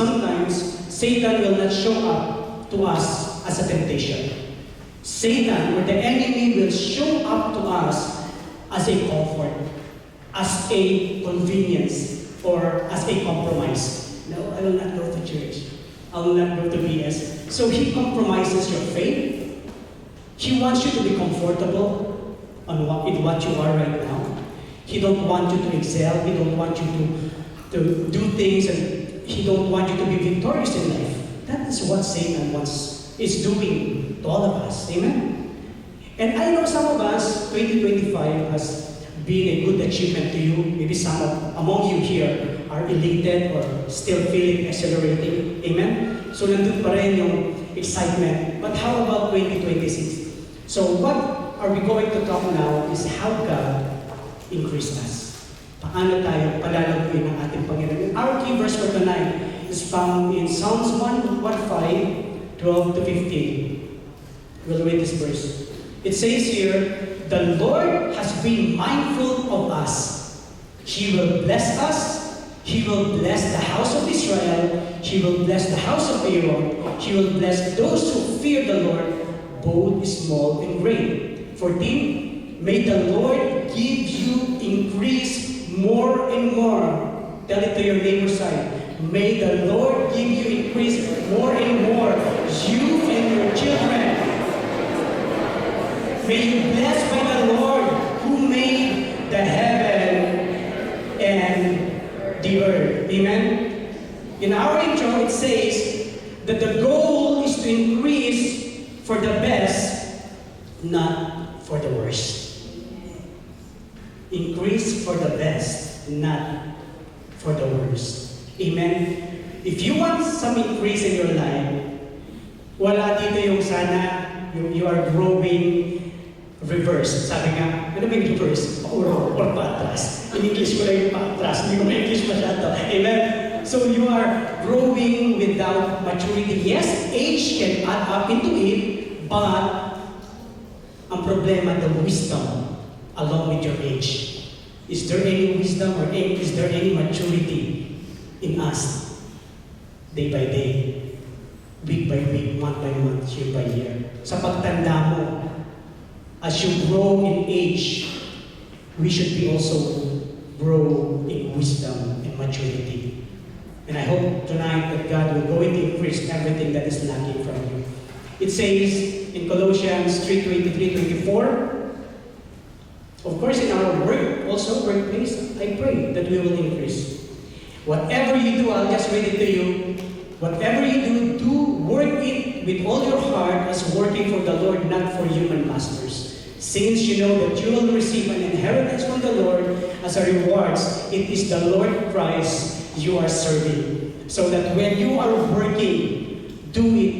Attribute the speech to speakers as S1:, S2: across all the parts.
S1: sometimes Satan will not show up to us as a temptation. Satan or the enemy will show up to us as a comfort, as a convenience, or as a compromise. No, I will not go to church. I will not go to BS. So he compromises your faith. He wants you to be comfortable in what you are right now. He don't want you to excel. He don't want you to do things, and he don't want you to be victorious in life. That is what Satan is doing to all of us. Amen? And I know some of us, 2025 has been a good achievement to you. Maybe some among you here are elated or still feeling exhilarating. Amen? So nandun pa rin yung excitement. But how about 2026? So what are we going to talk now is how God increased us. Paano tayo palalaguin ng ating Panginoon? Our key verse for tonight is found in Psalms 1:5, 12 to 15. We'll read this verse. It says here, "The Lord has been mindful of us. He will bless us. He will bless the house of Israel. He will bless the house of Aaron. He will bless those who fear the Lord, both small and great." 14, "May the Lord give you increase more and more." Tell it to your neighbor's side. May the Lord give you increase more and more, you and your children. May you be blessed by the Lord who made the heaven and the earth. Amen? In our intro, it says that the goal is to increase for the best, not for the worst. Increase for the best, not for the worst. Amen? If you want some increase in your life, wala dito yung sana, you are growing reverse. Sabi nga, ano ba yung reverse? Or patras. In English ko lang yung patras. Hindi ko ma-English masyado. Amen? So you are growing without maturity. Yes, age can add up into it, but ang problema, the wisdom along with your age. Is there any wisdom or is there any maturity in us? Day by day, week by week, month by month, year by year. Sa pagtanda mo, as you grow in age, we should be also grow in wisdom and maturity. And I hope tonight that God will go and increase everything that is lacking from you. It says in Colossians 3:23-24, of course in our work, also workplace, I pray that we will increase. Whatever you do, I'll just read it to you. Whatever you do work it with all your heart as working for the Lord, not for human masters. Since you know that you will receive an inheritance from the Lord as a reward, it is the Lord Christ you are serving. So that when you are working, do it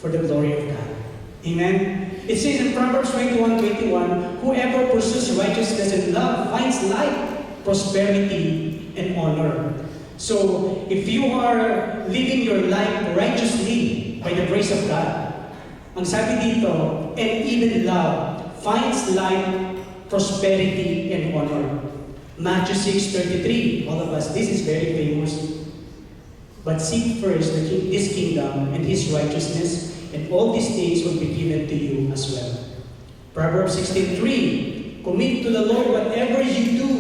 S1: for the glory of God. Amen? It says in Proverbs 21:21, "Whoever pursues righteousness and love finds life, prosperity, and honor." So, if you are living your life righteously by the grace of God, ang sabi dito, and even love finds life, prosperity, and honor. Matthew 6:33, all of us, this is very famous. "But seek first this kingdom and his righteousness, and all these things will be given to you as well." Proverbs 16:3, "Commit to the Lord whatever you do,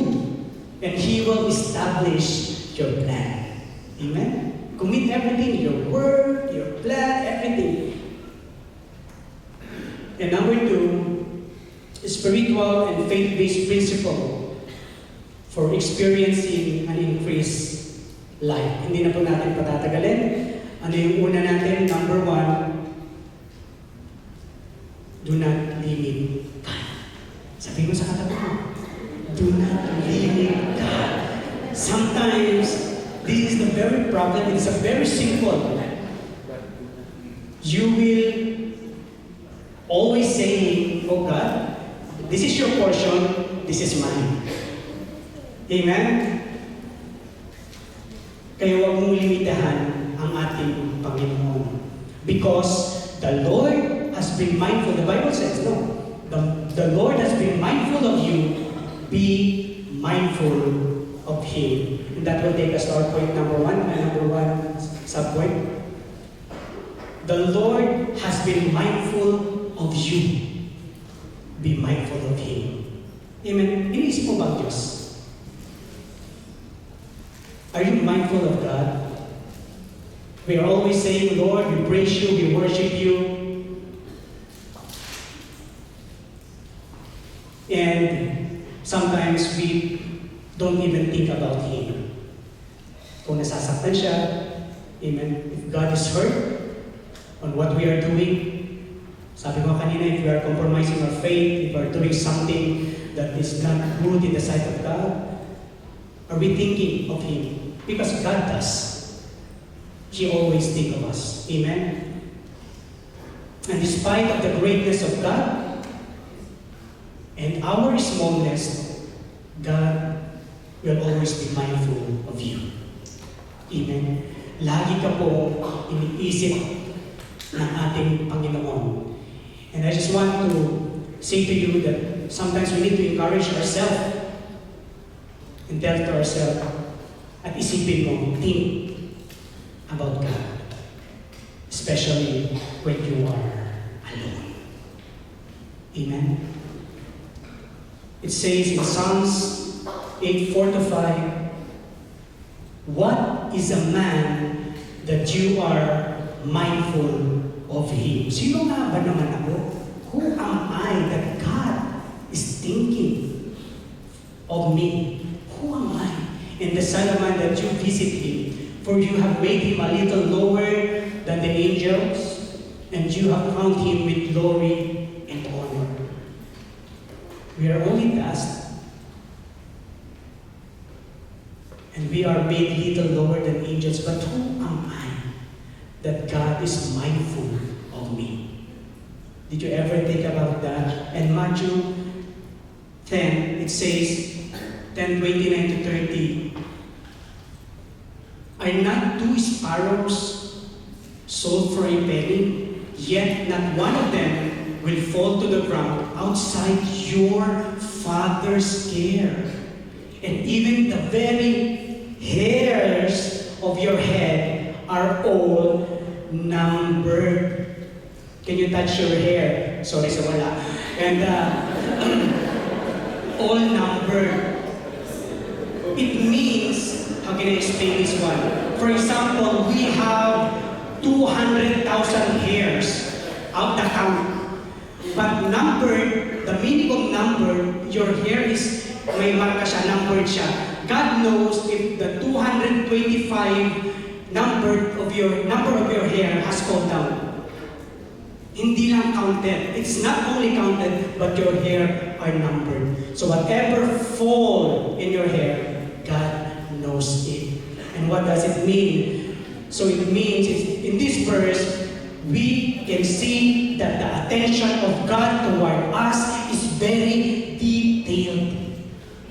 S1: and he will establish your plan." Amen? Commit everything, your work, your plan, everything. And number 2, spiritual and faith-based principle for experiencing an increased life. Hindi na po natin patatagalin. Ano yung una natin? Number 1, do not limit God. Sabi mo sa katabi mo, do not limit God. Sometimes, this is the very problem. It's a very simple. You will always say, "Oh God, this is your portion, this is mine." Amen? Kaya huwag mong limitahan ang ating Panginoon. Because the Lord has been mindful. The Bible says, no, the Lord has been mindful of you. Be mindful of Him. And that will take us to our point number 1. And number 1 subway. The Lord has been mindful of you. Be mindful of Him. Amen. Iniisip mo ba ang Diyos? Are you mindful of God? We are always saying, Lord, we praise you, we worship you. And sometimes we don't even think about Him. Kung nasasaktan siya, amen, if God is hurt on what we are doing, sabi ko kanina, if we are compromising our faith, if we are doing something that is not good in the sight of God, are we thinking of Him? Because God does. He always thinks of us. Amen? And despite of the greatness of God and our smallness, God will always be mindful of you. Amen? Lagi ka po iniisip ng ating Panginoon. And I just want to say to you that sometimes we need to encourage ourselves and tell to ourselves, at isipin mo, think about God. Especially when you are alone. Amen? It says in Psalms 8:4-5, what is a man that you are mindful of him? Sino nga ba naman ako? Who am I that God is thinking of me? Who am I? And the Son of Man that you visit him. For you have made him a little lower than the angels, and you have crowned him with glory and honor. We are only dust, and we are made little lower than angels, but who am I that God is mindful of me? Did you ever think about that? And Matthew 10, it says, 10:29-30, are not 2 sparrows sold for a penny? Yet not one of them will fall to the ground outside your Father's care. And even the very hairs of your head are all numbered. Can you touch your hair? Sorry sa wala. And all numbered. It means, how can I explain this one? For example, we have 200,000 hairs out the count. But numbered, the meaning of numbered, your hair is, may marka siya, numbered siya. God knows if the 225 number of your hair has fallen down. Hindi lang counted. It's not only counted, but your hair are numbered. So whatever fall in your hair, God knows it. And what does it mean? So it means, in this verse, we can see that the attention of God toward us is very detailed.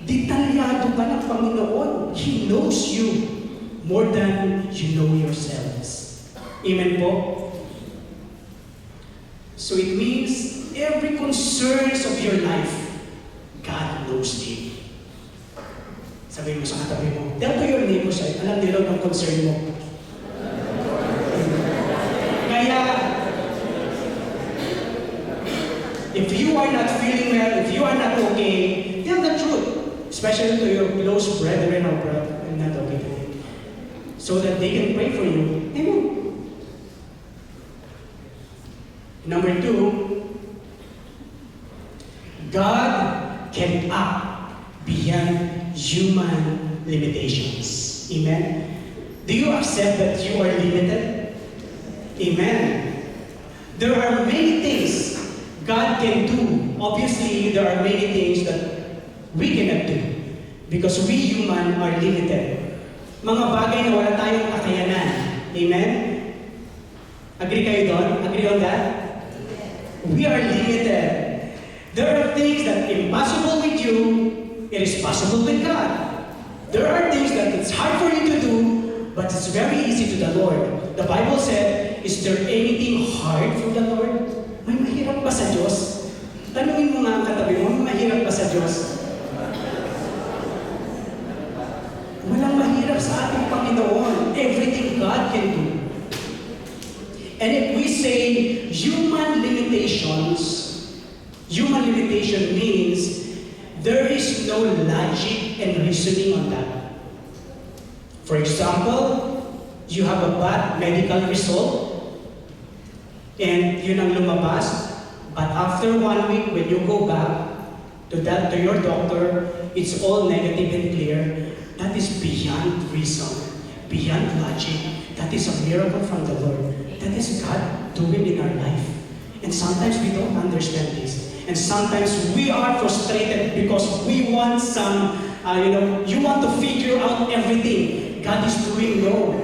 S1: Detalyado pa ng Panginoon. He knows you more than you know yourselves. Amen po? So it means every concerns of your life, God knows it. Sabihin mo sa katabi mo, tell to your neighbor, alam nila ng concern mo. Kaya, if you are not feeling well, if you are not okay, tell the truth. Especially to your close brethren or brother, I'm not okay today. So that they can pray for you. Amen. Number 2, God can act beyond human limitations. Amen? Do you accept that you are limited? Amen. There are many things God can do. Obviously, there are many things that we cannot do because we human are limited. Mga bagay na wala tayong kakayanan. Amen? Agree kayo doon? Agree on that? We are limited. There are things that impossible with you, it is possible with God. There are things that it's hard for you to do, but it's very easy to the Lord. The Bible said, is there anything hard for the Lord? May mahirap ba sa Diyos? Tanungin mo nga ang katabi mo, may mahirap ba sa Diyos? Walang mahirap sa ating Panginoon. Everything God can do. And if we say human limitation means there is no logic and reasoning on that. For example, you have a bad medical result, and yun ang lumabas, but after 1 week, when you go back to your doctor, it's all negative and clear. That is beyond reason, beyond logic. That is a miracle from the Lord. That is God doing in our life. And sometimes we don't understand this. And sometimes we are frustrated because we want you want to figure out everything God is doing. No.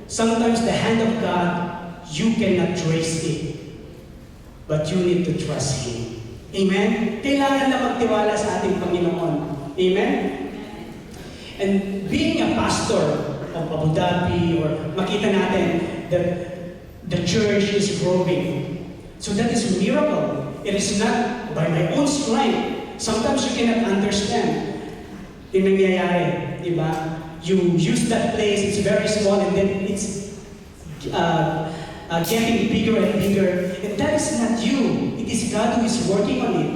S1: Sometimes the hand of God, you cannot trace it. But you need to trust Him. Amen? Kailangan na magtiwala sa ating Panginoon. Amen? And being a pastor of Abu Dhabi, or makita natin that the church is growing. So that is a miracle. It is not by my own strength. Sometimes you cannot understand yung nangyayari, di ba? You use that place, it's very small, and then it's getting bigger and bigger. And that is not you. It is God who is working on it.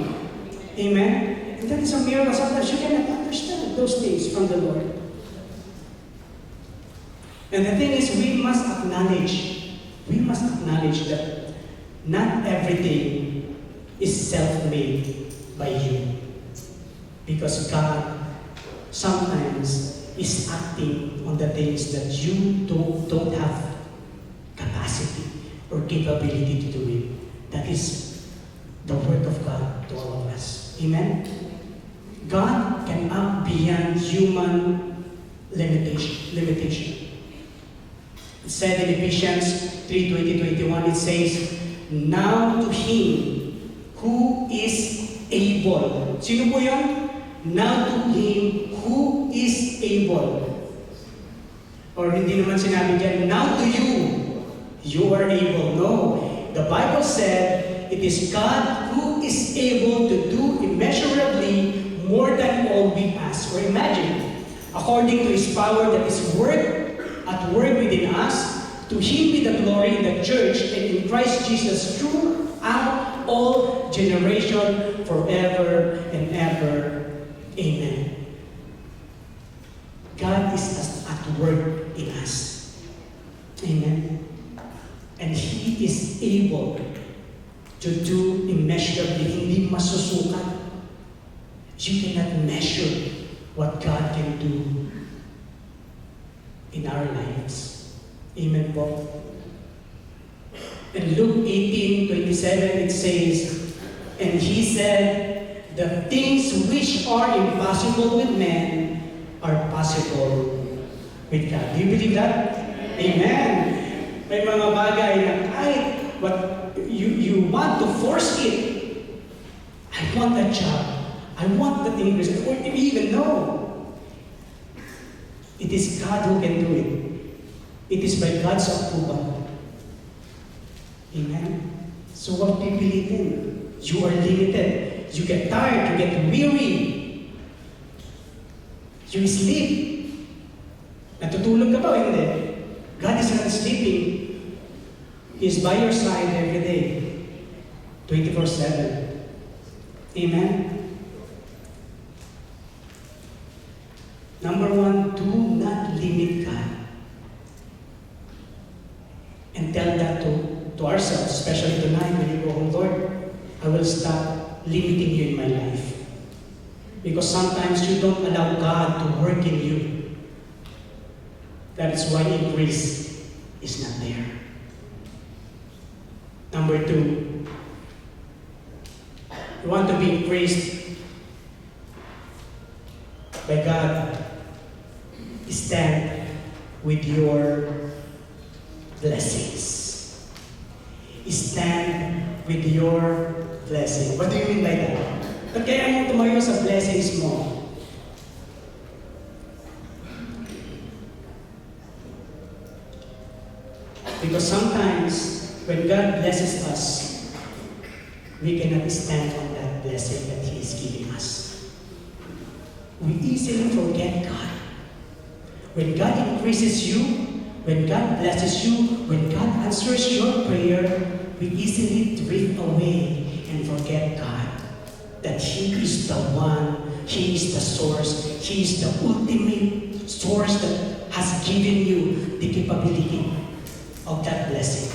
S1: Amen? And that is a miracle. Sometimes you cannot understand those things from the Lord. And the thing is, we must acknowledge that not everything is self-made by you. Because God sometimes is acting on the things that you don't have capacity or capability to do it. That is the work of God to all of us. Amen? God can act beyond human limitation. It said in Ephesians 3:20-21, it says, now to Him who is able. Sino po yan? Now to Him who is able. Or hindi naman sinabi dyan, now to you, you are able. No. The Bible said, it is God who is able to do immeasurably more than all we ask or imagine. According to His power that is at work within us, to Him be the glory in the church and in Christ Jesus throughout all generation, forever and ever. Amen. God is at work in us. Amen. And He is able to do immeasurably, hindi masusukat. You cannot measure what God can do in our lives. Amen po. In Luke 18:27 it says, and He said, the things which are impossible with men are possible with God. Do you believe that? Amen. May mga bagay na kahit what you want to force it. I want that job. I want that English. Or even know. It is God who can do it. It is by God's approval. Amen? So what do you believe in? You are limited. You get tired. You get weary. You sleep. Natutulog ka ba o hindi? God is not sleeping. He is by your side every day. 24/7. Amen? Number one, do not limit God. And tell that to ourselves, especially tonight when you go home, Lord, I will stop limiting you in my life. Because sometimes you don't allow God to work in you. That is why increase is not there. Number two, you want to be increased by God, stand with your blessings. Stand with your blessing. What do you mean by that? Ba't kaya mo tumayo sa blessings mo? Because sometimes, when God blesses us, we cannot stand on that blessing that He is giving us. We easily forget God. When God increases you, when God blesses you, when God answers your prayer, we easily drift away and forget God. That He is the one, He is the source, He is the ultimate source that has given you the capability of that blessing.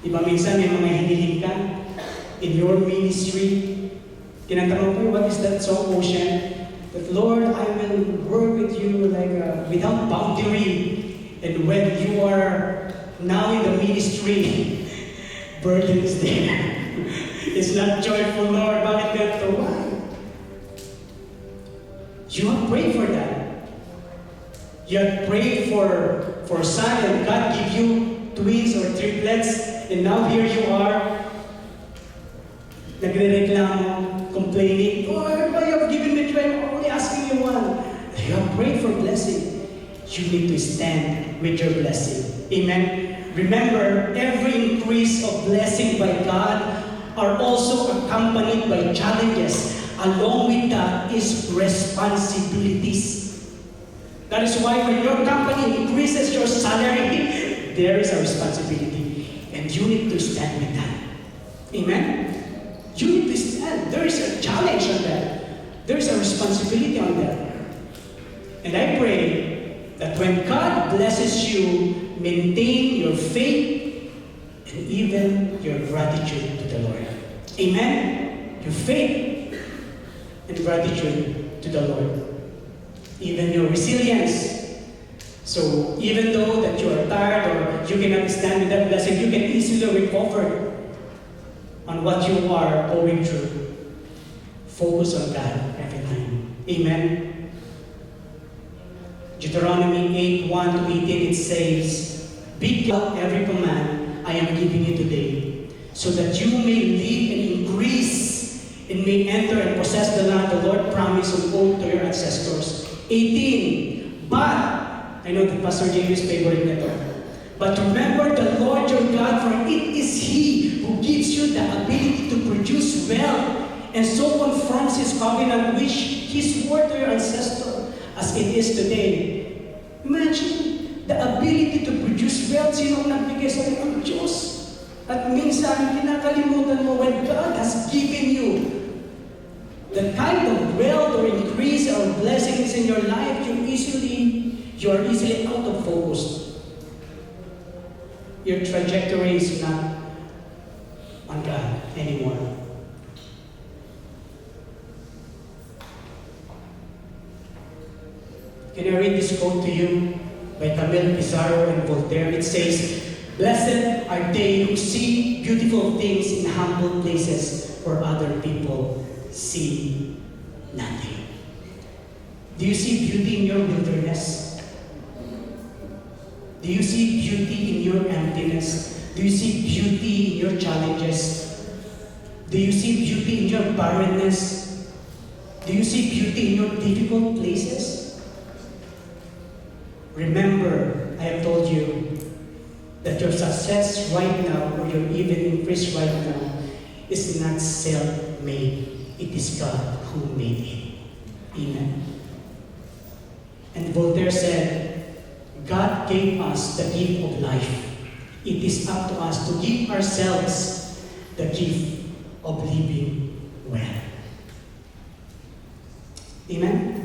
S1: Diba minsan may mga hiniling ka in your ministry, tinatanong ko, what is that song, Ocean? That, Lord, I will work with you like without boundary. And when you are now in the ministry, burden is there. It's not joyful, Lord. Bakit ganito? Why? You have prayed for that. You have prayed for son, and God give you twins or triplets, and now here you are, nagre-reklamo, complaining, Lord, why you have given me 12? I'm only asking you one. You have prayed for blessing. You need to stand with your blessing. Amen. Remember, every increase of blessing by God are also accompanied by challenges. Along with that is responsibilities. That is why when your company increases your salary, there is a responsibility. And you need to stand with that. Amen? You need to stand. There is a challenge on that. There is a responsibility on that. And I pray that when God blesses you, maintain your faith and even your gratitude to the Lord. Amen? Your faith and gratitude to the Lord. Even your resilience. So even though that you are tired or you cannot stand with that blessing, you can easily recover on what you are going through. Focus on God every time. Amen? Deuteronomy 8:1-18, it says, "Be glad every command I am giving you today, so that you may live and increase and may enter and possess the land the Lord promised on oath to your ancestors." 18, "But," I know that Pastor James' favorite nito, "but remember the Lord your God, for it is He who gives you the ability to produce wealth, and so confirms His covenant which He swore to your ancestor, as it is today." Imagine, the ability to produce wealth, sino ang nagbigay sa iyo? Ang Diyos. At minsan, kinakalimutan mo when God has given you the kind of wealth or increase or blessings in your life, you are easily out of focus. Your trajectory is not on God anymore. Can I read this quote to you by Camille Pizarro and Voltaire? It says, "Blessed are they who see beautiful things in humble places where other people see nothing." Do you see beauty in your wilderness? Do you see beauty in your emptiness? Do you see beauty in your challenges? Do you see beauty in your barrenness? Do you see beauty in your difficult places? Remember, I have told you that your success right now, or your even increase right now, is not self-made. It is God who made it. Amen. And Voltaire said, God gave us the gift of life. It is up to us to give ourselves the gift of living well. Amen?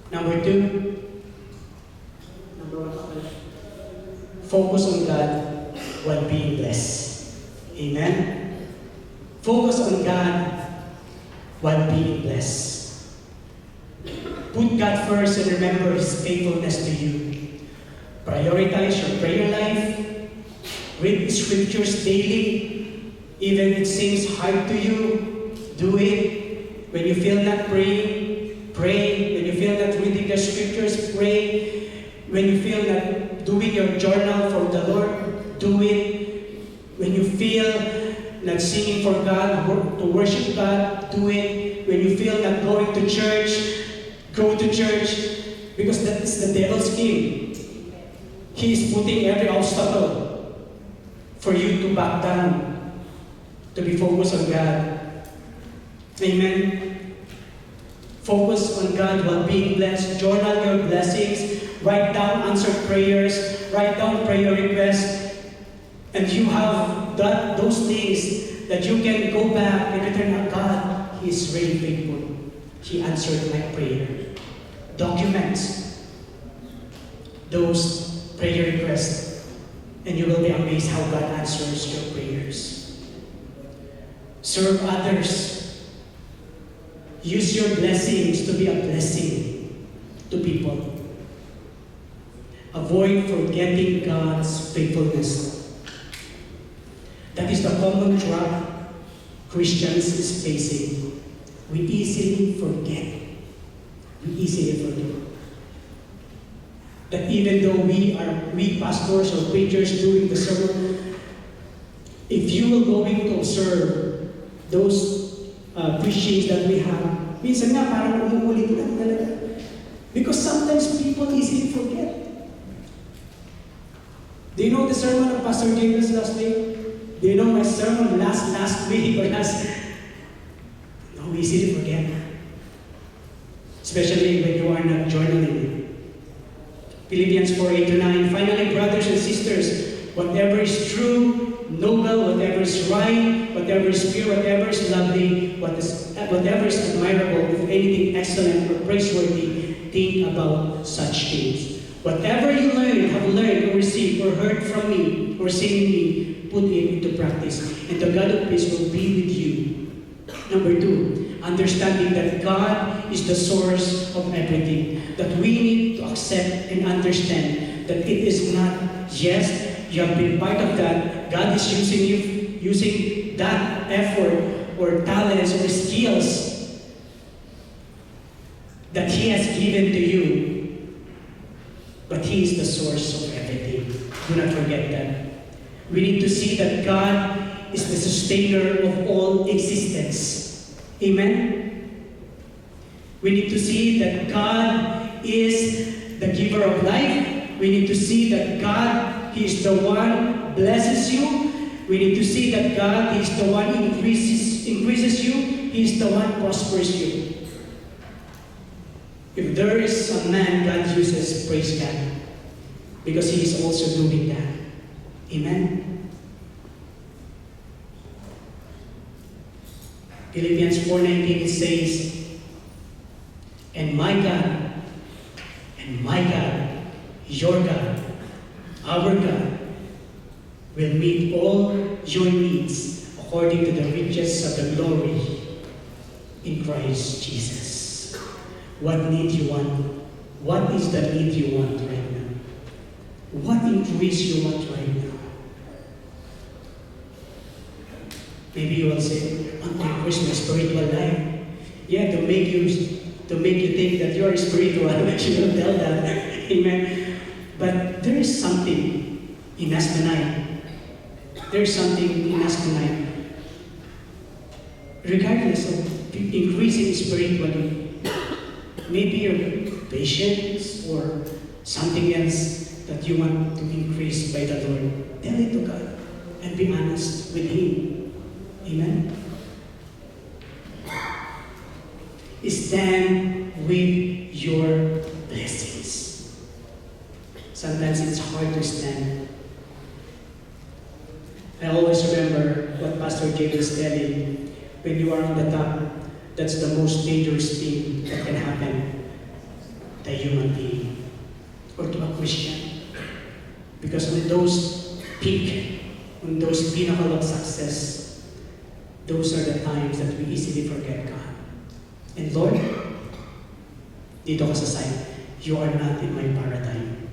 S1: Number 2, focus on God while being blessed. Amen? Focus on God while being blessed. Put God first and remember His faithfulness to you. Prioritize your prayer life. Read scriptures daily. Even if it seems hard to you, do it. When you feel not praying, pray. When you feel not reading the scriptures, pray. When you feel not doing your journal for the Lord, do it. When you feel not singing for God, to worship God, do it. When you feel not going to church, go to church. Because that is the devil's game. He is putting every obstacle for you to back down, to be focused on God. Amen. Focus on God while being blessed. Journal your blessings write down answered prayers, write down prayer requests, and you have those things that you can go back and return, God, He is really faithful. He answered my prayer. Document those prayer requests, and you will be amazed how God answers your prayers. Serve others. Use your blessings to be a blessing to people. Avoid forgetting God's faithfulness. That is the common trap Christians is facing. We easily forget. We easily forget that even though we pastors or preachers doing the sermon, if you will going to observe those preachings that we have, minsan nga parang umuulit lang talaga. Because sometimes people easily forget. Do you know the sermon of Pastor James last week? Do you know my sermon last week or last? No, we easily forget. Especially when you are not journaling. Philippians 4:8-9. Finally, brothers and sisters, whatever is true, noble, whatever is right, whatever is pure, whatever is lovely, whatever is admirable, if anything excellent or praiseworthy, think about such things. Whatever you have learned or received or heard from me or seen in me, put it into practice, and the God of peace will be with you. Number 2, understanding that God is the source of everything. That we need to accept and understand that it is not, yes, you have been part of that. God is using that effort or talents or skills that He has given to you. But He is the source of everything. Do not forget that. We need to see that God is the sustainer of all existence. Amen? We need to see that God is the giver of life. We need to see that God, He is the one blesses you. We need to see that God, He is the one increases you. He is the one prospers you. If there is a man God uses, praise God. Because He is also doing that. Amen? Philippians 4:19, it says, and my God, your God, our God, will meet all your needs according to the riches of the glory in Christ Jesus. What need you want? What is the need you want right now? What increase you want right now? Maybe you will say, I want to increase my spiritual life. Yeah, to make you think that you are spiritual, you will tell that. Amen. But there is something in us tonight. There is something in us tonight. Regardless of increasing spiritually, maybe your patience or something else that you want to increase by the Lord, tell it to God and be honest with Him. Amen. Stand with your blessings. Sometimes it's hard to stand. I always remember what Pastor James is telling. When you are on the top, that's the most dangerous thing that can happen to a human being or to a Christian. Because on those peak, on those pinnacle of success, those are the times that we easily forget God. And Lord, dito ka sa side, you are not in my paradigm.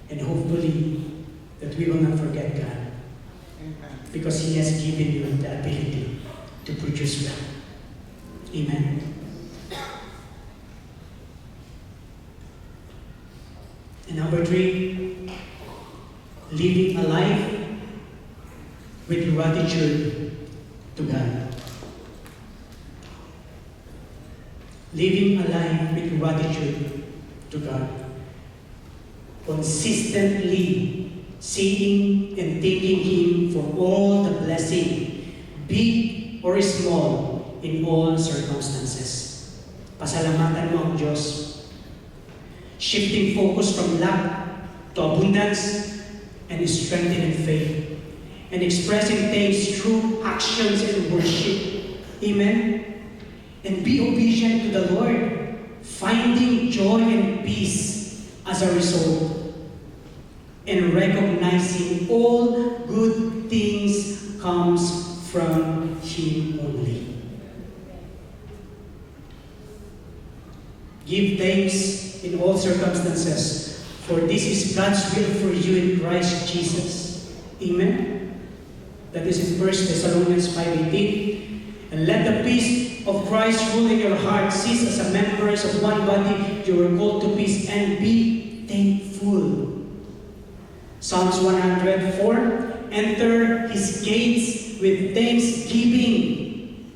S1: And hopefully, that we will not forget God. Because He has given you the ability to produce well. Amen. And number 3, living a life with gratitude to God. Living a life with gratitude to God. Consistently seeing and thanking Him for all the blessing, big or small, in all circumstances. Pasalamatan mo ang Diyos shifting focus from lack to abundance, and strengthening faith, and expressing thanks through actions and worship. Amen? And be obedient to the Lord, finding joy and peace as a result, and recognizing all good things comes from Him only. Give thanks in all circumstances, for this is God's will for you in Christ Jesus. Amen? That is in 1 Thessalonians 5:18. And let the peace of Christ rule in your heart. Cease as a members of one body, you are called to peace, and be thankful. Psalms 104, enter His gates with thanksgiving.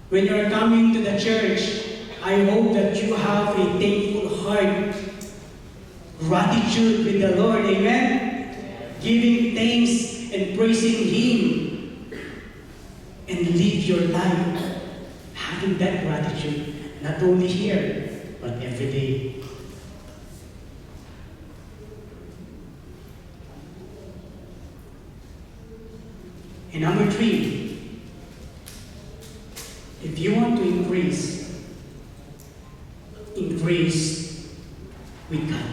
S1: When you are coming to the church, I hope that you have a thankful heart. Gratitude with the Lord, amen? Giving thanks and praising Him. And live your life having that gratitude, not only here, but every day. And number 3, if you want to increase with God.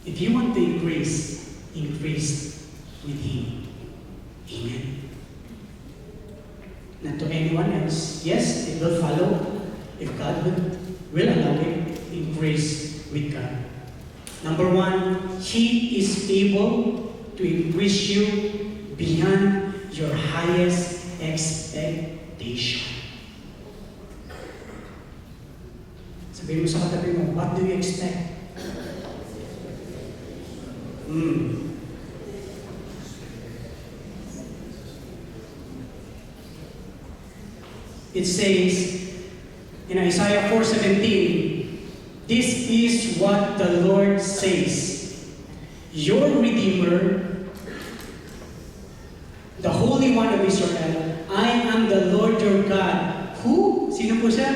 S1: If you want to increase with Him. Amen. Not to anyone else. Yes, it will follow if God will allow it, increase with God. Number 1, He is able to increase you beyond your highest expectation. Sabihin mo sa katabi mo, what do you expect? It says in Isaiah 4:17, this is what the Lord says, your Redeemer, the Holy One of Israel. I am the Lord your God, who, sino po siya?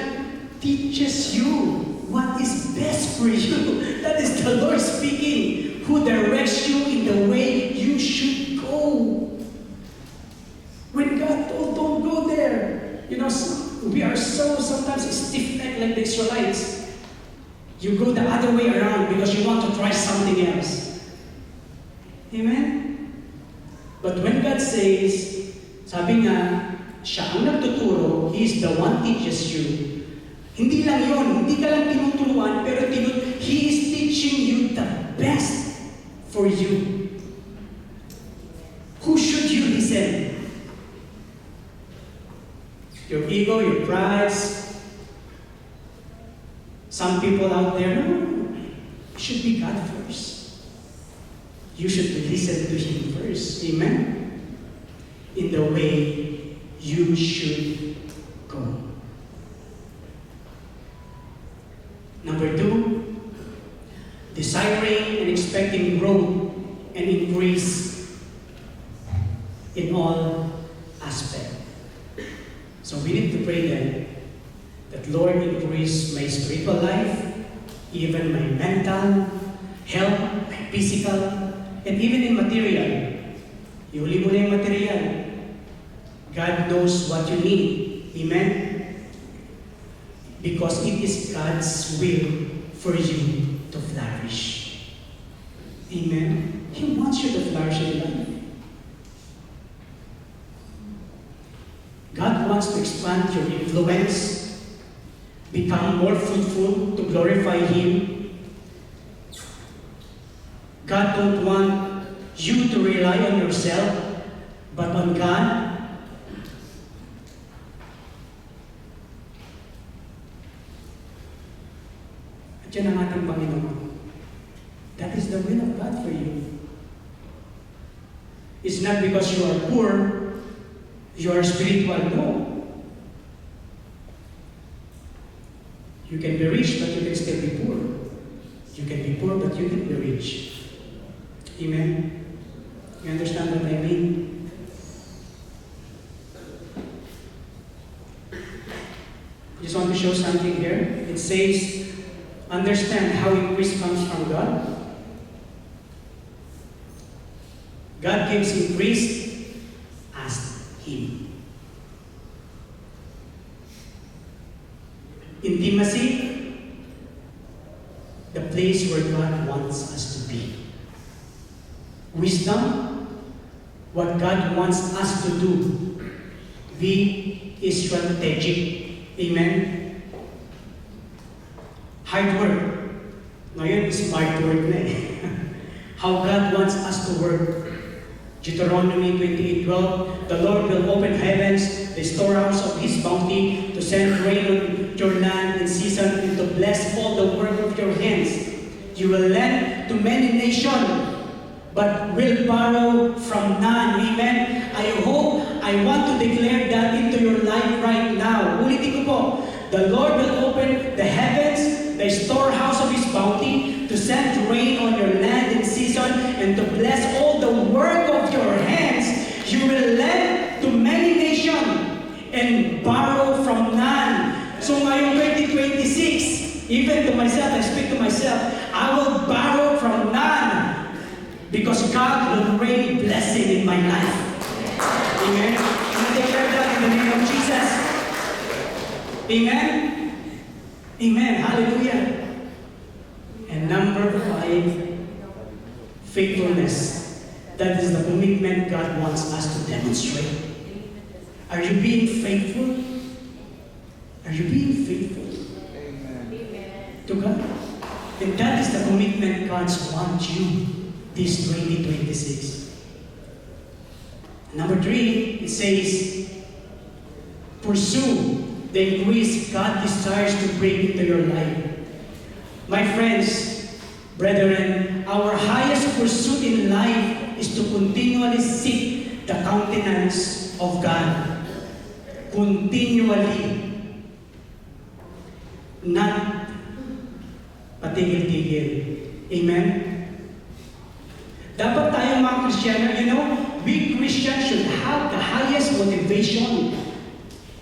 S1: Teaches you what is best for you. That is the Lord speaking, who directs you in the way you should go. When God told, don't go there, we are so sometimes stiff-necked like the Israelites. You go the other way around because you want to try something else. Amen? But when God says, sabi nga, siya ang nagtuturo, He is the one teaches you. Hindi lang yun, hindi ka lang tinuturuan, pero He is teaching you the best for you. Who should you listen? Your ego, your pride. Some people out there, no, it should be God first. You should listen to Him first. Amen? In the way you should go. Number 2, desiring and expecting growth and increase in all aspects. So we need to pray then that Lord, increase my spiritual life, even my mental health, my physical, and even in material. Iuli mo na yung material. God knows what you need. Amen? Because it is God's will for you to flourish. Amen? He wants you to flourish in life. God wants to expand your influence, become more fruitful to glorify Him. God don't want you to rely on yourself, but on God. At yan ang ating Panginoon. That is the will of God for you. It's not because you are poor, you are spiritual, no. You can be rich, but you can still be poor. You can be poor, but you can be rich. Amen? You understand what I mean? I just want to show something here. It says, understand how increase comes from God? God gives increase, ask Him. Intimacy, the place where God wants us to be. Wisdom, what God wants us to do. Be strategic. Amen? Hard work. Ngayon, smart work na eh. How God wants us to work. Deuteronomy 28:12, the Lord will open heavens, the storehouse of His bounty, to send rain on your land in season, and to bless all the work of your hands. You will lend to many nations, but will borrow from none. Amen? I want to declare that into your life right now. Ulitin ko po, the Lord will open the heavens, the storehouse of His bounty, to send rain on your land in season, and to bless all the work of your hands. You will lend to many nations and borrow from none. So ngayong 2026, even to myself, I speak to myself, I will borrow from none because God will rain blessing in my life. Amen? I declare that in the name of Jesus. Amen? Amen. Hallelujah. And number 5, faithfulness. That is the commitment God wants us to demonstrate. Are you being faithful? Are you being faithful? Amen. To God? And that is the commitment God wants you this 2026. Number 3, it says, pursue the increase God desires to bring into your life. My friends, brethren, our highest pursuit in life is to continually seek the countenance of God. Continually. Not patigil-tigil. Amen? Dapat tayong mga Kristiyano, we Christians should have the highest motivation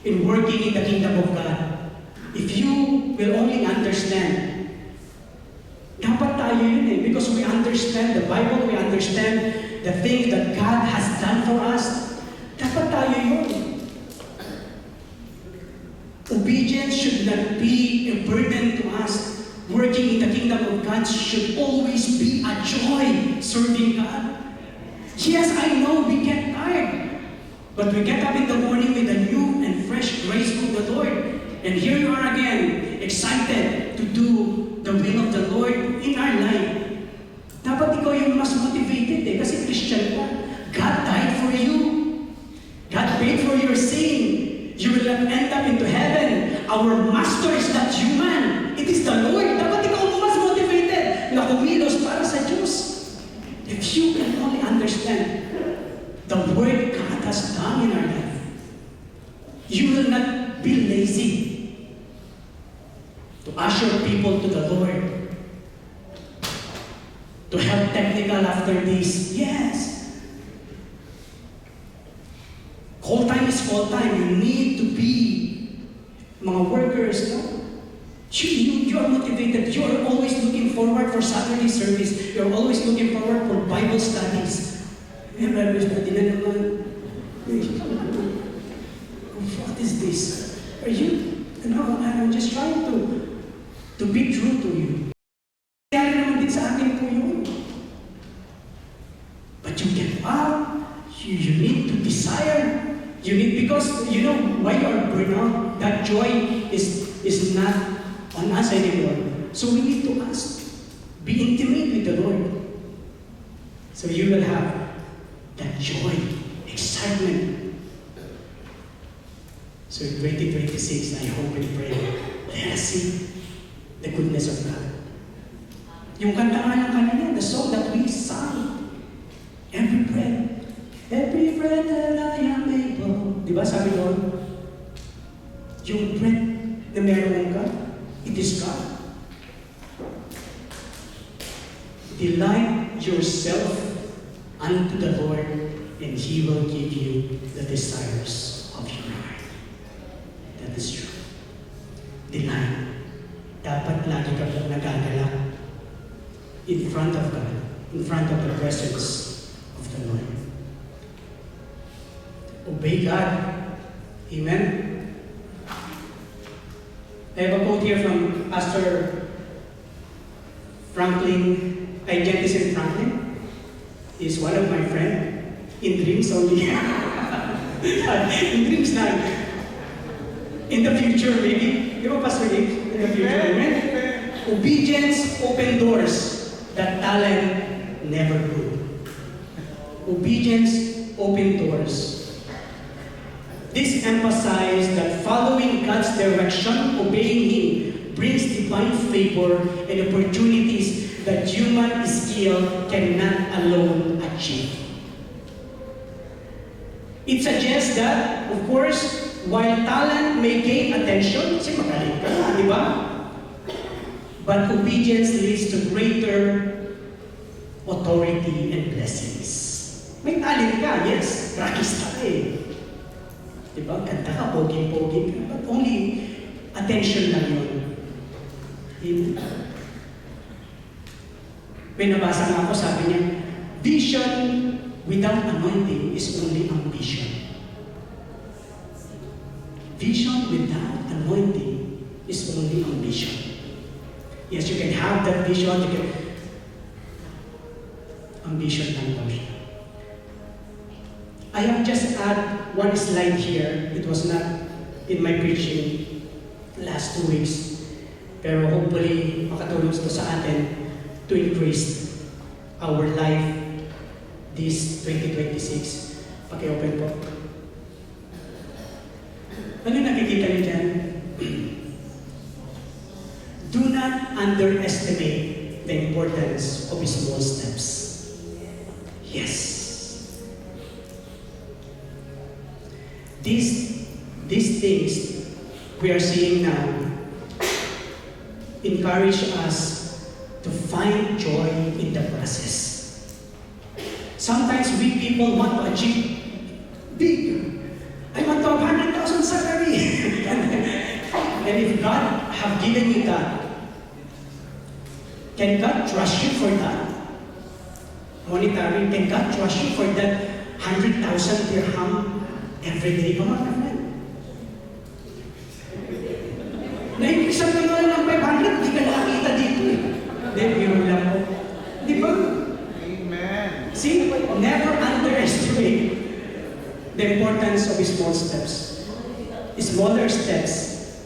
S1: in working in the kingdom of God. If you will only understand, dapat tayo yun eh, because we understand the Bible, we understand the things that God has done for us. Dapat tayo yun. Obedience should not be a burden to us. Working in the kingdom of God should always be a joy serving God. Yes, I know we get tired, but we get up in the morning with a new and fresh grace from the Lord. And here you are again, excited to do the will of the Lord in our life. Dapat ikaw yung mas motivated eh, kasi Christian ka. God died for you. God paid for your sin. You will not end up into heaven. Our master is not human. It is the Lord. Dapat ikaw mas motivated na kumilos para sa Diyos. If you can only understand the work God has done in our life, you will not be lazy to usher people to the Lord, to help technical after this. Yes. Call time is call time. You need to be mga workers, no? You are motivated. You are always looking forward for Saturday service. You are always looking forward for Bible studies. Bible study na naman. What is this? Are you? I'm just trying to be true to you. Kaya naman din sa akin po yun. But you get up. You need to desire. You need, because you know why you are burnout. That joy is not on us anymore. So we need to ask. Be intimate with the Lord. So you will have that joy, excitement. So in 2026, I hope and pray, let us see the goodness of God. Yung kanta nga ng kanina, the song that we sang, every breath that I am able. Di ba sabi doon? Yung breath na meron ka, it is God. Delight yourself unto the Lord, and He will give you the desires of your heart. That is true. Delight. Dapat lagi ka pong in front of God, in front of the presence of the Lord. Obey God. Amen? I have a quote here from Pastor Jefferson Franklin. He's one of my friends. In dreams only. In dreams lang. In the future, maybe. Di ba, Pastor Dave? In the future, amen? Obedience open doors that talent never could. Obedience open doors. This emphasizes that following God's direction, obeying Him, brings divine favor and opportunities that human skill cannot alone achieve. It suggests that, of course, while talent may gain attention, kasi magaling ka, di ba? But obedience leads to greater authority and blessings. May talent ka, yes, rakista ka eh. Di ba? Kanta ka, pogi-pogi ka, but only attention lang yun. May nabasa nga ako, sabi niya, vision without anointing is only ambition. Vision without anointing is only ambition. Yes, you can have that vision, you can... Ambition lang daw siya. I have just add one slide here. It was not in my preaching last 2 weeks. Pero hopefully, makatulong ito sa atin to increase our life this 2026. Paki-open po. Ano nakikita niyo dyan? Do not underestimate the importance of small steps. Yes. These things we are seeing now encourage us to find joy in the process. Sometimes we people want to achieve big. I want to have 100,000 salary. And if God have given you that, can God trust you for that? Monetary, can God trust you for that 100,000 dirham every day? Come on, my friend. Naibigsan ka nga ng 500, di ka nakita dito eh. Then, biro lang po. Di ba?
S2: Amen.
S1: See, never underestimate the importance of small steps. Smaller steps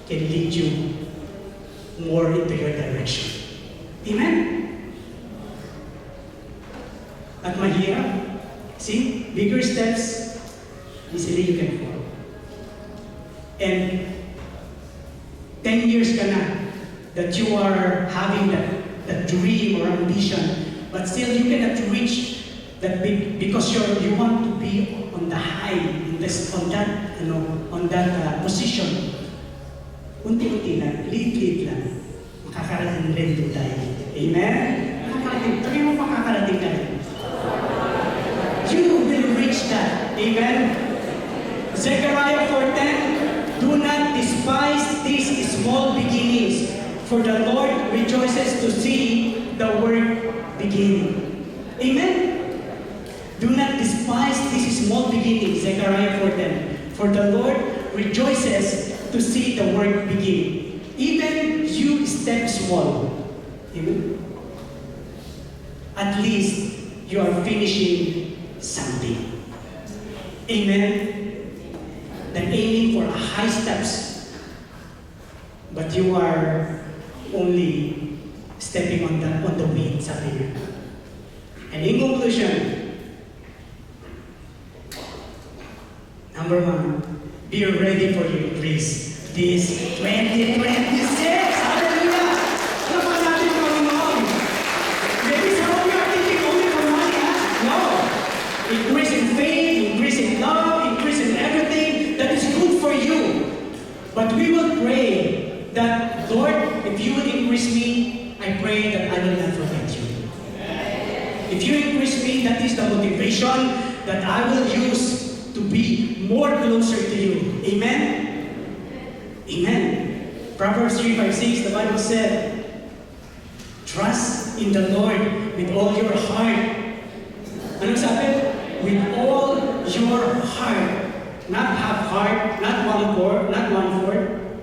S1: can lead you more into your direction. Amen? At mahirap. See, bigger steps, easily you can fall. And 10 years ka na that you are having that dream or ambition, but still you cannot reach that big because you want to be on the high, on that position. Unti-unti lang, liit-liit lang, makakarating rin doon tayo. Amen? Makakarating. Sabi mo makakarating ka rin. You will reach that. Amen? Zechariah 4:10, do not despise these small beginnings, for the Lord rejoices to see the work begin. Amen? Do not despise these small beginnings, Zechariah 4:10, for the Lord rejoices to see the work begin. Even you step small. Amen? At least you are finishing something. Amen? Than aiming for high steps, but you are only stepping on the wind, sabi niya. And in conclusion, number 1, be ready for your increase this 2026. Hallelujah! Ano pa natin going on? Maybe some of you are thinking only for money, huh? No. Increase in faith, increase in love, increase in everything that is good for you. But we will pray that, Lord, if you will increase me, I pray that I will not forget you. If you increase me, that is the motivation that I will use to be more closer to you. Amen? Amen. Proverbs 3:5-6, the Bible said, trust in the Lord with all your heart. Anong sabi? With all your heart. Not half heart, not one fourth,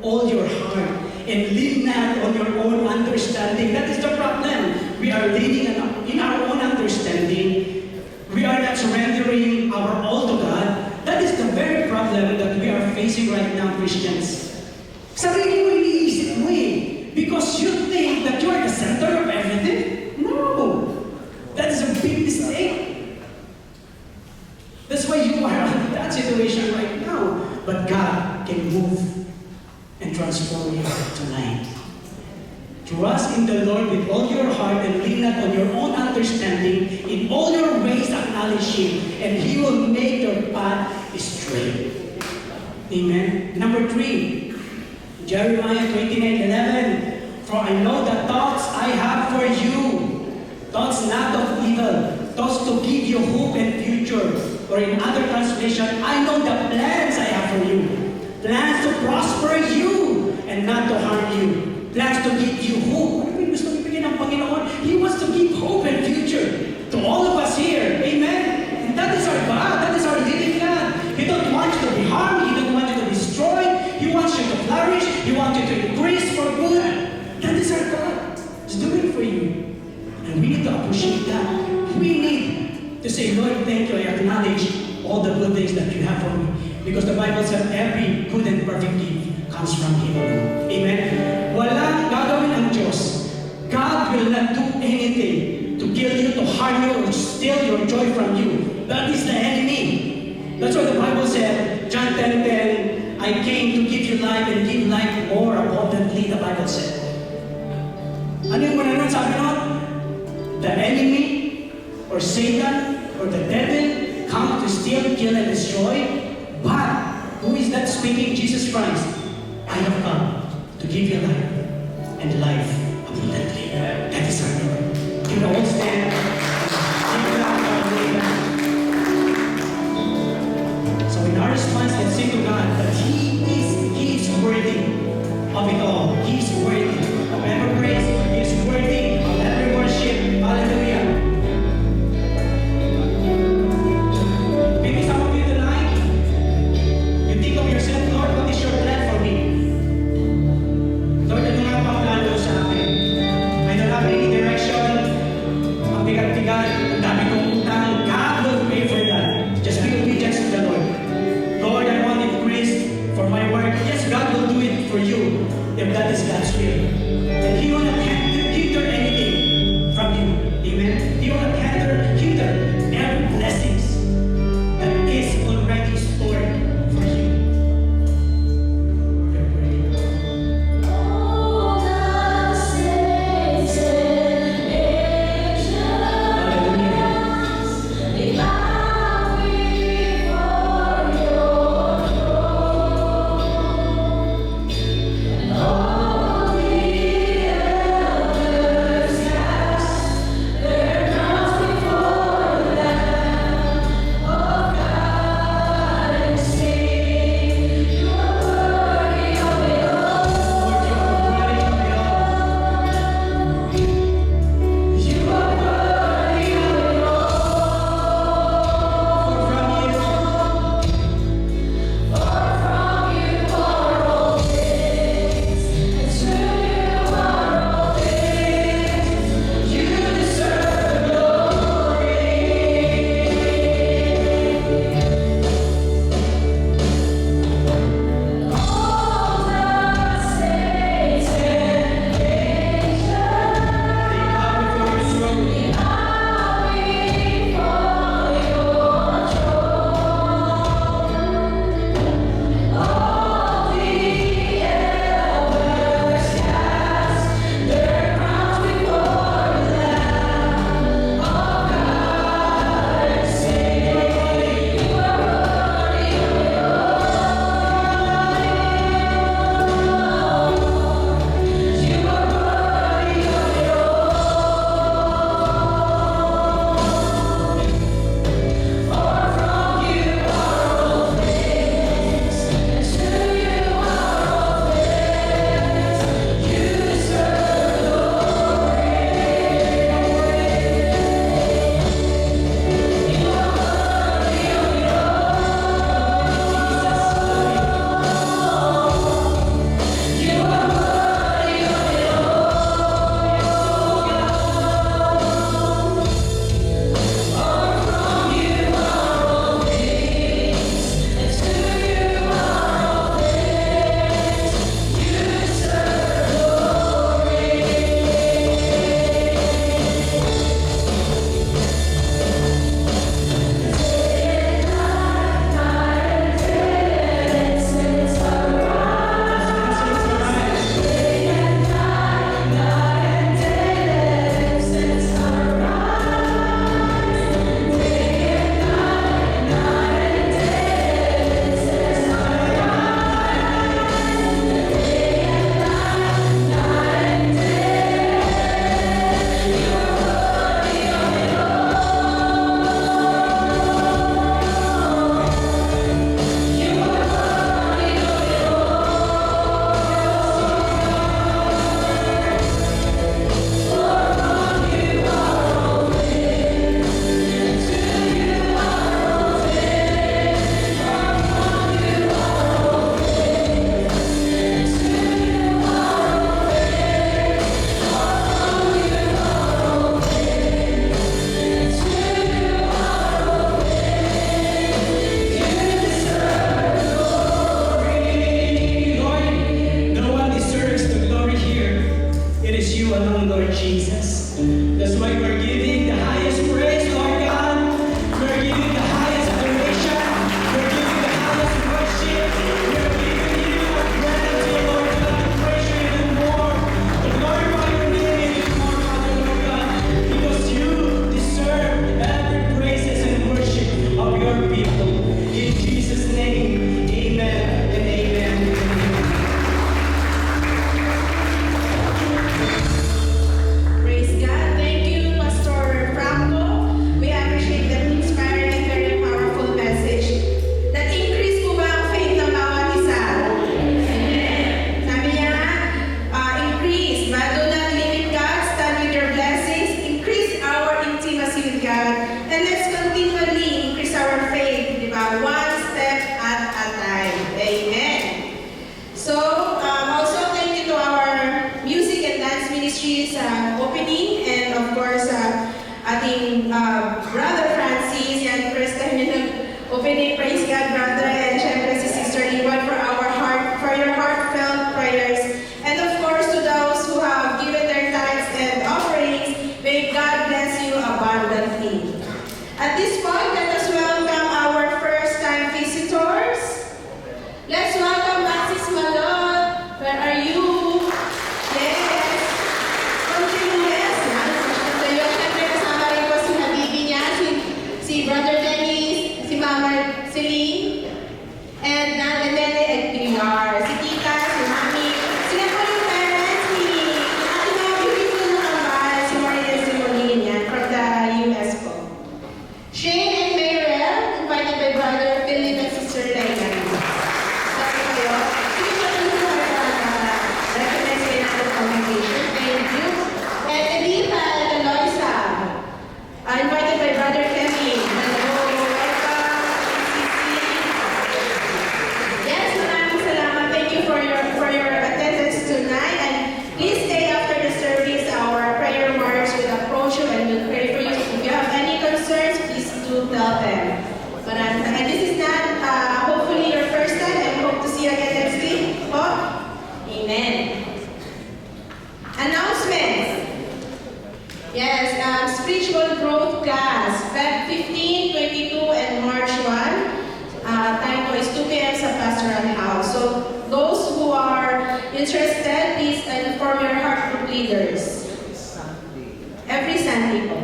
S1: all your heart. And lean not on your own understanding. That is the problem. We are leaning in our own understanding. We are not surrendering our all to God. That is the very problem that we are facing right now, Christians. Sarili mo iniisip mo eh. Because you think that you are the center of everything. No. That is a big mistake. That's why you are in that situation right now. But God can move and transform you tonight. Trust in the Lord with all your heart and lean not on your own understanding. In all your ways acknowledge Him, and He will make your path straight. Amen. Number 3, Jeremiah 29:11. For I know the thoughts I have for you, thoughts not of evil, thoughts to give you hope and future. Or in other translation, I know the plans I have for you. Plans to prosper you and not to harm you. Plans to give you hope. Ano yung gusto ibigay ng Panginoon? He wants to give hope and future to all of us here. Amen? And that is our God. That is our living God. He don't want you to be harmed. He don't want you to be destroyed. He wants you to flourish. He wants you to increase for good. That is our God. He's doing it for you. And we need to appreciate that. We need to say, Lord, thank you. I acknowledge all the good things that you have for me. Because the Bible said every good and perfect gift comes from Him alone. Amen? Walang gagawin ang Diyos. God will not do anything to kill you, to harm you, or steal your joy from you. That is the enemy. That's why the Bible said, John 10:10, I came to give you life and give life more abundantly, the Bible said. Ano yung muna nun sabi nun? The enemy, or Satan, or the devil, come to steal, kill, and destroy. But, who is that speaking? Jesus Christ. I have come to give you life, and life abundantly. That is our Lord. Can we all stand? Give God our name. So in our response, let's say to God that He is worthy of it all. He is worthy of every praise. He is worthy of every worship. Hallelujah. Maybe some of you tonight, you think of yourself, Lord, what is your plan for me? Lord, ano nga pa ang plano sa akin? I don't have you alone, Lord Jesus. That's why we're giving the highest praise, Lord God. We're giving the highest adoration. We're giving the highest worship. We're giving you our gratitude, Lord God, to praise you even more, to glorify your name even more, Father, Lord God, because you deserve every praises and worship of your people. In Jesus' name, amen and amen.
S2: Praise God. Thank you, Pastor Franco. We appreciate that inspiring and very powerful message that increase po ba ang faith ng bawat isa? Amen. Sabi niya, increase, but do not limit God, stand with your blessings, increase our intimacy with God, and let's continually increase our faith, di ba? One step at a time. Amen. So, also thank you to our music and dance ministries opening, and of course, ating Brother Francis, yan, first time yun nag-opening, praise God, brother, and syempre si Sister Iwan for your heartfelt prayers. And of course, to those who have given their tithes and offerings, may God bless you abundantly. At this point, let us welcome our first-time visitors. Let's welcome Maxis Malot. Where are you? Yes. Continuous. So yun, syempre kasama rin po si Habibi niya, si Brother Dennis, si Mama Celine, and Nene and Pilar. Si Tita, si Mami. Sila po yung parents ni ating mga beautiful na kambal, si Maria and si Molin yan, from the US po. Shane and Mayrel, invited by Brother Philip and Sister Leila. Sabi kayo, sige po rin po recognize kayo natin congregation. Thank you. And Elita and Eloisa, invited by Brother Kevin. Hello, welcome. Yes, maraming salamat. Thank you for your attendance tonight. And please stay after the service. Our prayer warriors will approach you and will pray for you. If you have any concerns, please do tell them. But and this is not hopefully your first time, and hope to see you again next week. Oh, amen. Announcements. Yes, spiritual growth class, Feb 15, 22, and March 1. Time po is 2 p.m. sa Pastoral House. So those who are interested, please inform your heart group leaders. Every Sunday po.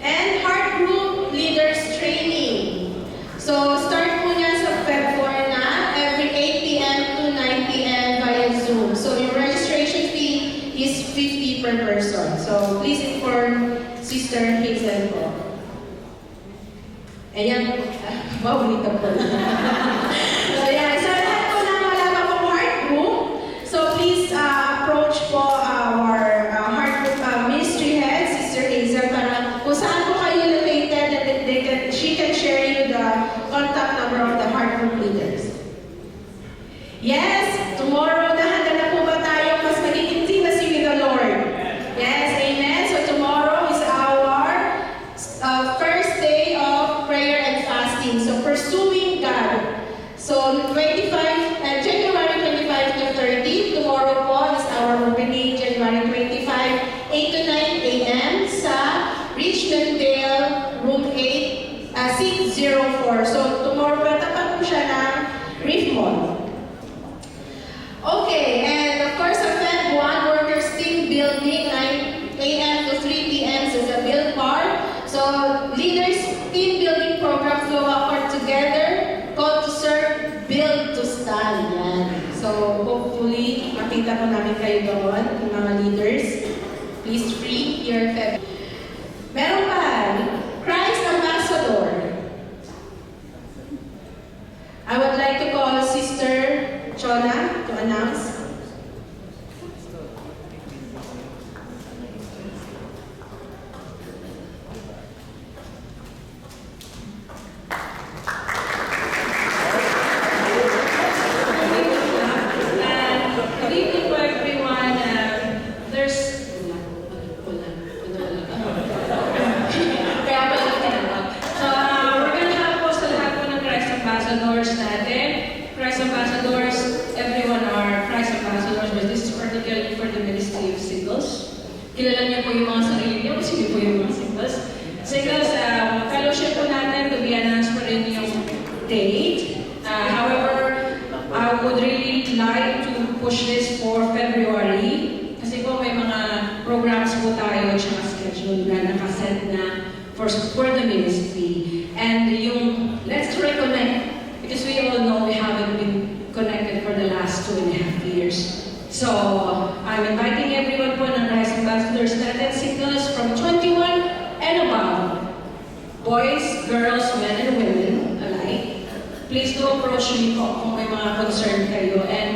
S2: And heart group leaders training. So start po niya sa Feb 4 na, every 8 p.m. to 9 p.m. via Zoom. So your registration fee is 50 per person. So please inform Sister Hazel po. Ayan, wow, dito po. So yeah, so lahat po na wala pa pong heart group. So please approach po our heart group ministry head, Sister Hazel, para kung saan po kayo located, and she can share you the contact number of the heart group leaders. Yes, tomorrow, nahanda na po ba tayo mas maging intimacy with the Lord? Yes, amen. So tomorrow is our first day of prayer and fasting. So pursuing God. So January 25 to 30, tomorrow po is our opening, January 25, 8 to 9 a.m. sa Richmond Dale, room 8, 604. So tomorrow po, tapat po siya ng Reef Mall. Okay, and of course, sa Feb 1, workers team building, 9 a.m. to 3 p.m. sa the Build Bar. So, leaders team building program flow upward together, called to serve, build to stand. Yan. So, hopefully, makita po namin kayo doon, yung mga leaders. Please free your Feb. Meron pa, Christ Ambassador. I would like to call Sister Chona to announce.
S3: Good evening po everyone. There's kilala niyo po yung mga sarili niyo kasi hindi po yung mga singles. Singles, fellowship po natin to be announced pa rin yung date. However, I would really like to push this for February kasi po may mga programs po tayo tsaka schedule na nakaset na for the ministry. And yung let's reconnect because we all know we haven't been connected for the last 2.5 years. So, I'm inviting everyone po ng Rise Ambassadors natin, singles from 21 and above, boys, girls, men and women alike. Please do approach me po kung may mga concern kayo. And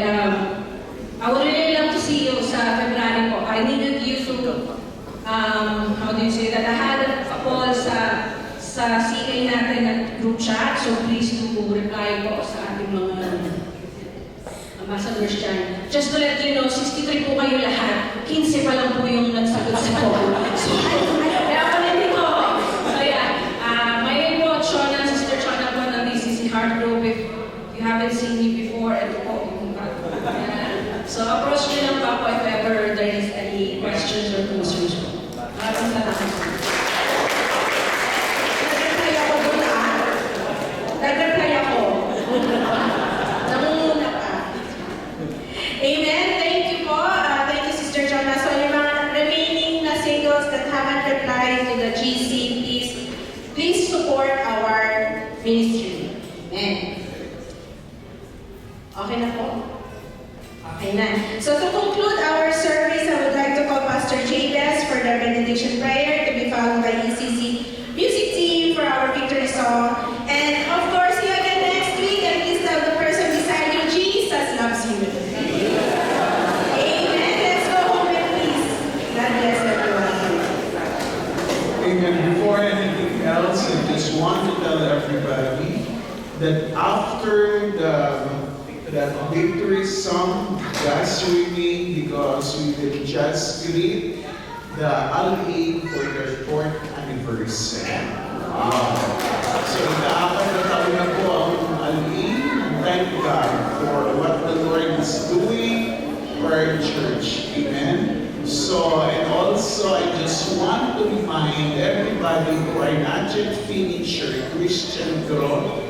S3: I would really love to see you sa February po. I needed you to, how do you say that? I had a call sa CA natin at group chat, so please do reply po sa ating mga ambassadors dyan. Just to let you know, 63 po kayo lahat. 15 pa lang po yung nagsagot sa call. So, kaya pa rin ko. So yeah, my name po, Shona, Sister Shona po ng DCC Heart Group. If you haven't seen me before, ito po. So approach me lang pa po if ever there is any questions or concerns po. Maraming salamat po.
S2: Nag-reply ako doon Nag-reply ako. Namumuna pa. Amen. Thank you po. Thank you, Sister Jonah. So yung mga remaining na singles that haven't replied to the GC, please support our ministry. Amen. Okay na po? Okay na. So to conclude our service, I would like to call Pastor Jabez for the benediction prayer to be followed by ECC music team for our victory song. And of course, see you again next week. And please tell the person beside you, Jesus loves you. Amen. Let's go home in peace. God bless everyone.
S4: Amen. Before anything else, I just want to tell everybody that after that victory song, just remain because we will just greet the Al-Aid for their 4th anniversary. So, ika-apat na taon na po ang Al-Aid. Thank God for what the Lord is doing for our church. Amen. So, and also, I just want to remind everybody who are not yet finished your Christian growth,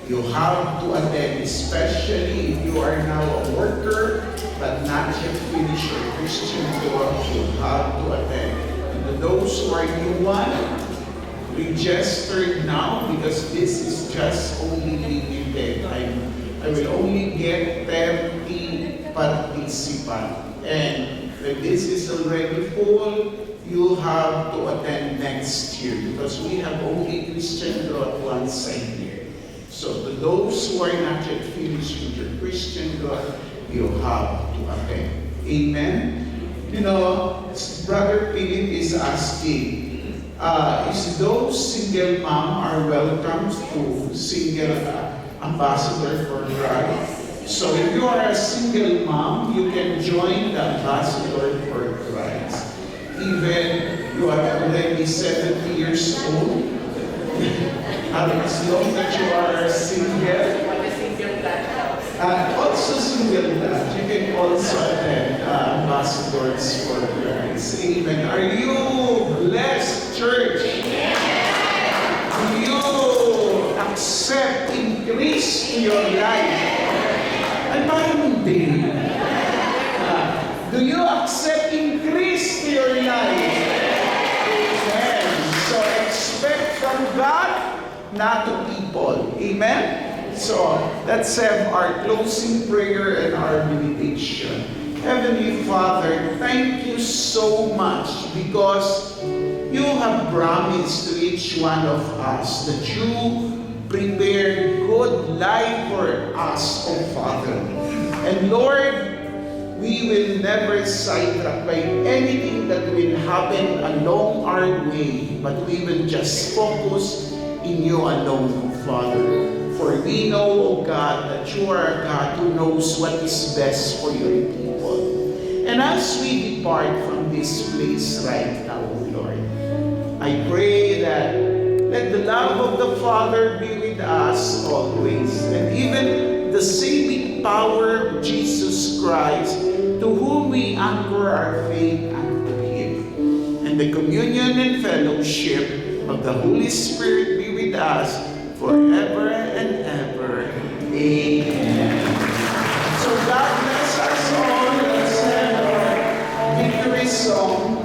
S4: you have to attend, especially if you are now a worker but not yet finished your Christian growth, you have to attend. And those who are new one, register now because this is just only limited. I will only get 30 participants. And if this is already full, you have to attend next year because we have only Christian growth once a year. So to those who are not yet finished with your Christian growth, you have to attend. Amen? You know, Brother Philip is asking, is those single mom are welcome to single ambassador for Christ? So if you are a single mom, you can join the ambassador for Christ. Even you are already 70 years old, as long as you are single, also single dad, you can also attend ambassadors for Christ. Amen. Are you blessed, church? Do you accept increase in your life? And parang hindi. Do you accept increase to your life? Amen. So expect from God, not to people. Amen? So let's have our closing prayer and our meditation. Heavenly Father, thank you so much because you have promised to each one of us that you prepared good life for us, oh Father. And Lord, we will never sidetrack by anything that will happen along our way, but we will just focus in you alone, oh Father. For we know, O God, that you are a God who knows what is best for your people. And as we depart from this place right now, O Lord, I pray that let the love of the Father be with us always, and even the saving power of Jesus Christ, to whom we anchor our faith unto Him. and the communion and fellowship of the Holy Spirit be with us forever and ever. Amen. So God bless us all. Let's have our victory song.